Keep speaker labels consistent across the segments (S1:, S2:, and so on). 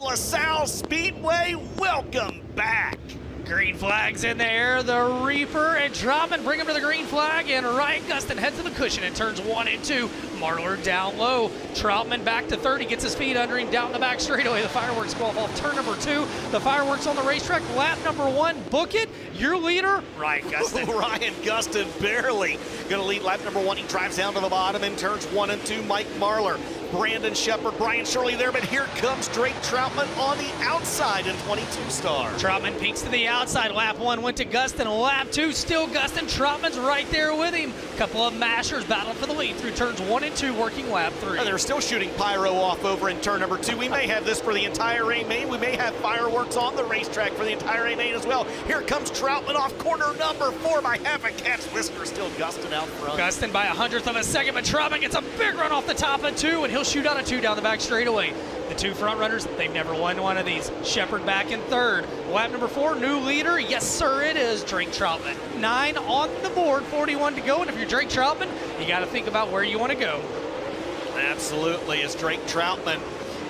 S1: LaSalle Speedway, welcome back.
S2: Green flag's in the air, the Reaper and Troutman bring him to the green flag, and Ryan Gustin heads to the cushion in turns 1 and 2. Marlar down low. Troutman back to 30, gets his feet under him down the back straightaway. The fireworks go off turn number 2. The fireworks on the racetrack, lap number 1. Book it. Your leader, Ryan Gustin.
S1: Ryan Gustin barely going to lead lap number 1. He drives down to the bottom in turns 1 and 2. Mike Marlar, Brandon Shepard, Brian Shirley there, but here comes Drake Troutman on the outside in 22 star.
S2: Troutman peeks to the outside. Lap 1 went to Gustin. Lap 2 still Gustin. Troutman's right there with him. Couple of mashers battle for the lead through turns 1 and 2, working lap 3.
S1: They're still shooting pyro off over in turn number 2. We may have this for the entire A main. We may have fireworks on the racetrack for the entire A main as well. Here comes Troutman off corner number 4 by half a cat's whisker. Still Gustin out front.
S2: Gustin by 100th of a second, but Troutman gets a big run off the top of 2, and he'll shoot out a 2 down the back straightaway. The 2 front runners, they've never won one of these. Shepard back in 3rd. Lap number 4, new leader. Yes, sir, it is Drake Troutman. 9 on the board, 41 to go, and if you're Drake Troutman, you got to think about where you want to go.
S1: Absolutely, as Drake Troutman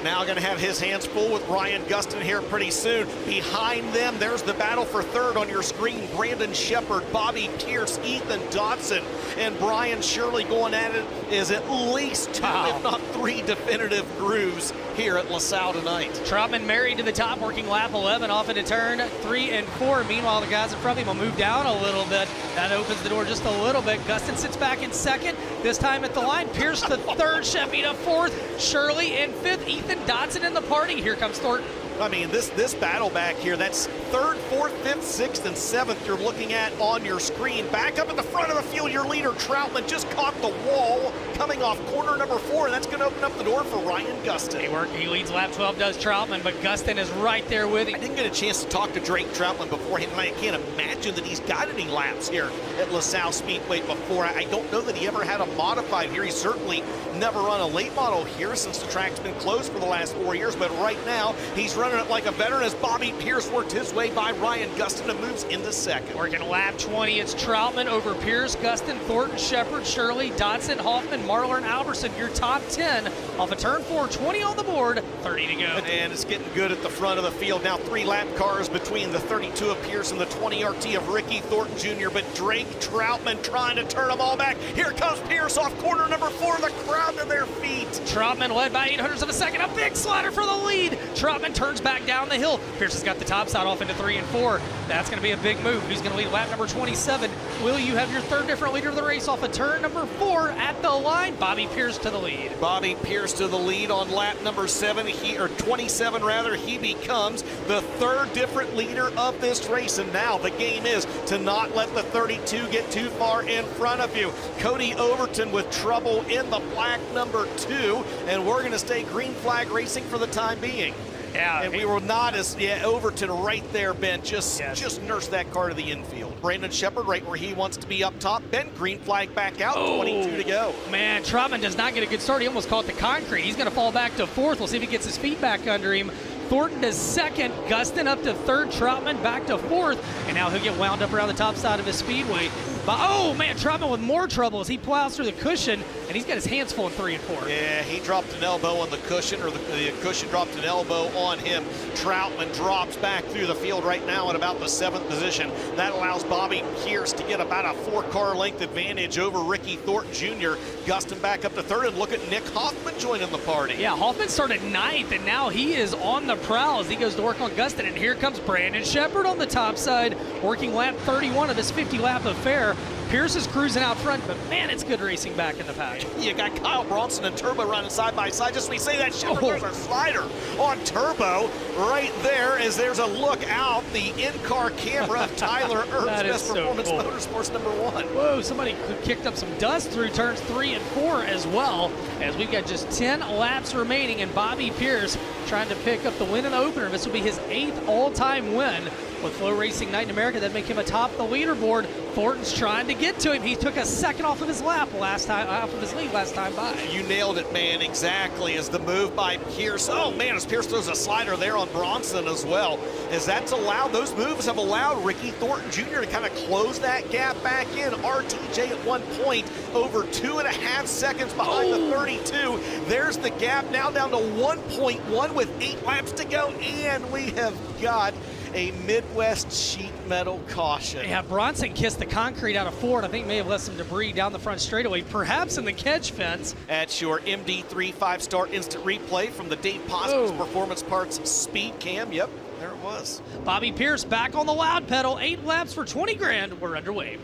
S1: now going to have his hands full with Ryan Gustin here pretty soon. Behind them, there's the battle for 3rd on your screen. Brandon Shepard, Bobby Pierce, Ethan Dodson, and Brian Shirley going at it is at least 2, if not 3 definitive grooves here at LaSalle tonight.
S2: Troutman married to the top, working lap 11 off into turn 3 and 4. Meanwhile, the guys in front of him will move down a little bit. That opens the door just a little bit. Gustin sits back in 2nd, this time at the line. Pierce to 3rd, Sheffy to 4th, Shirley in 5th, Ethan Dodson in the party. Here comes Thornton.
S1: I mean, this battle back here, that's 3rd, 4th, 5th, 6th, and 7th you're looking at on your screen. Back up at the front of the field, your leader, Troutman, just caught the wall coming off corner number 4, and that's going to open up the door for Ryan Gustin.
S2: He leads lap 12, does Troutman, but Gustin is right there with him.
S1: I didn't get a chance to talk to Drake Troutman beforehand, and I can't imagine that he's got any laps here at LaSalle Speedway before. I don't know that he ever had a modified here. He's certainly never run a late model here since the track's been closed for the last 4 years, but right now he's running it like a veteran as Bobby Pierce worked his way by Ryan Gustin and moves into 2nd.
S2: Working lap 20, it's Troutman over Pierce, Gustin, Thornton, Shepard, Shirley, Dodson, Hoffman, Marlar, and Alberson. Your top 10 off of turn 4, 20 on the board, 30 to go.
S1: And it's getting good at the front of the field. Now 3 lap cars between the 32 of Pierce and the 20 RT of Ricky Thornton Jr., but Drake Troutman trying to turn them all back. Here comes Pierce off corner number 4, the crowd to their feet.
S2: Troutman led by 800ths of a second, a big slider for the lead. Troutman turns back down the hill. Pierce has got the top side off into 3 and 4. That's going to be a big move. Who's going to lead lap number 27? Will you have your 3rd different leader of the race off of turn number 4 at the line? Bobby Pierce to the lead.
S1: Bobby Pierce to the lead on lap number 27 rather. He becomes the 3rd different leader of this race, and now the game is to not let the 32 get too far in front of you. Cody Overton with trouble in the black number 2, and we're going to stay green flag racing for the time being.
S2: Yeah,
S1: and we were not as, Overton right there, Ben, just nursed that car to the infield. Brandon Shepard right where he wants to be up top. Ben, green flag back out, 22 to go.
S2: Man, Troutman does not get a good start. He almost caught the concrete. He's going to fall back to 4th. We'll see if he gets his feet back under him. Thornton to 2nd, Gustin up to 3rd, Troutman back to 4th, and now he'll get wound up around the top side of his speedway. But, oh man, Troutman with more trouble as he plows through the cushion, and he's got his hands full in 3 and 4.
S1: Yeah, he dropped an elbow on the cushion, or the cushion dropped an elbow on him. Troutman drops back through the field right now at about the 7th position. That allows Bobby Pierce to get about a 4-car length advantage over Ricky Thornton Jr. Gustin back up to 3rd, and look at Nick Hoffman joining the party.
S2: Yeah, Hoffman started 9th, and now he is on the prowl as he goes to work on Gustin, and here comes Brandon Shepard on the top side, working lap 31 of this 50-lap affair. Pierce is cruising out front, but man, it's good racing back in the pack.
S1: You got Kyle Bronson and Turbo running side by side. Just when we say that, Shepard, there's a slider on Turbo right there as there's a look out the in-car camera of Tyler Erb's Best Performance Motorsports #1.
S2: Whoa, somebody kicked up some dust through turns 3 and 4 as well, as we've got just 10 laps remaining, and Bobby Pierce trying to pick up the win in the opener. This will be his 8th all-time win with FloRacing Night in America. That make him atop the leaderboard. Thornton's trying to get to him. He took a second off of his lap last time, off of his lead last time by.
S1: You nailed it, man, exactly. As the move by Pierce, oh man, as Pierce throws a slider there on Bronson as well. As that's allowed, those moves have allowed Ricky Thornton Jr. to kind of close that gap back in. RTJ at one point over 2.5 seconds behind the 32. There's the gap now down to 1.1 with 8 laps to go, and we have got a Midwest sheet metal caution.
S2: Yeah, Bronson kissed the concrete out of Ford. I think may have left some debris down the front straightaway, perhaps in the catch fence.
S1: That's your MD3 5-star instant replay from the Dave Posker's Performance Parts Speed Cam. Yep, there it was.
S2: Bobby Pierce back on the loud pedal. 8 laps for 20 grand. We're underway.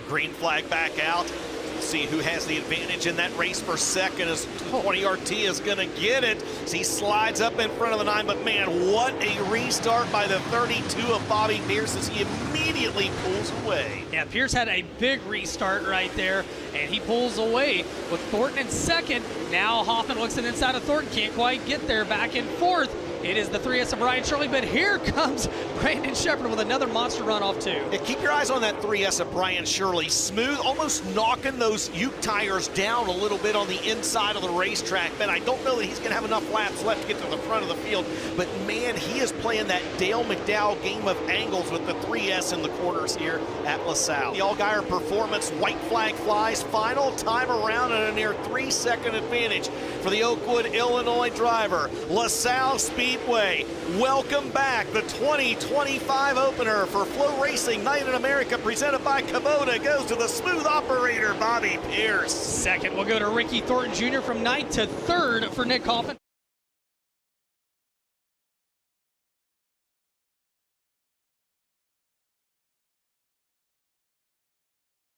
S1: Green flag back out. See who has the advantage in that race for second as 20 RT is going to get it. As he slides up in front of the 9, but man, what a restart by the 32 of Bobby Pierce as he immediately pulls away.
S2: Yeah, Pierce had a big restart right there, and he pulls away with Thornton in second. Now Hoffman looks in inside of Thornton, can't quite get there, back in fourth. It is the 3S of Brian Shirley, but here comes Brandon Shepard with another monster runoff too.
S1: Yeah, keep your eyes on that 3S of Brian Shirley. Smooth, almost knocking those Uke tires down a little bit on the inside of the racetrack. Man, I don't know that he's going to have enough laps left to get to the front of the field, but man, he is playing that Dale McDowell game of angles with the 3S in the corners here at LaSalle. The Allgaier Performance white flag flies, final time around and a near 3-second advantage for the Oakwood, Illinois driver. LaSalle Speedway, welcome back. The 2025 opener for FloRacing Night in America presented by Kubota goes to the smooth operator, Bobby Pierce.
S2: Second will go to Ricky Thornton Jr. from ninth to third for Nick Coffin.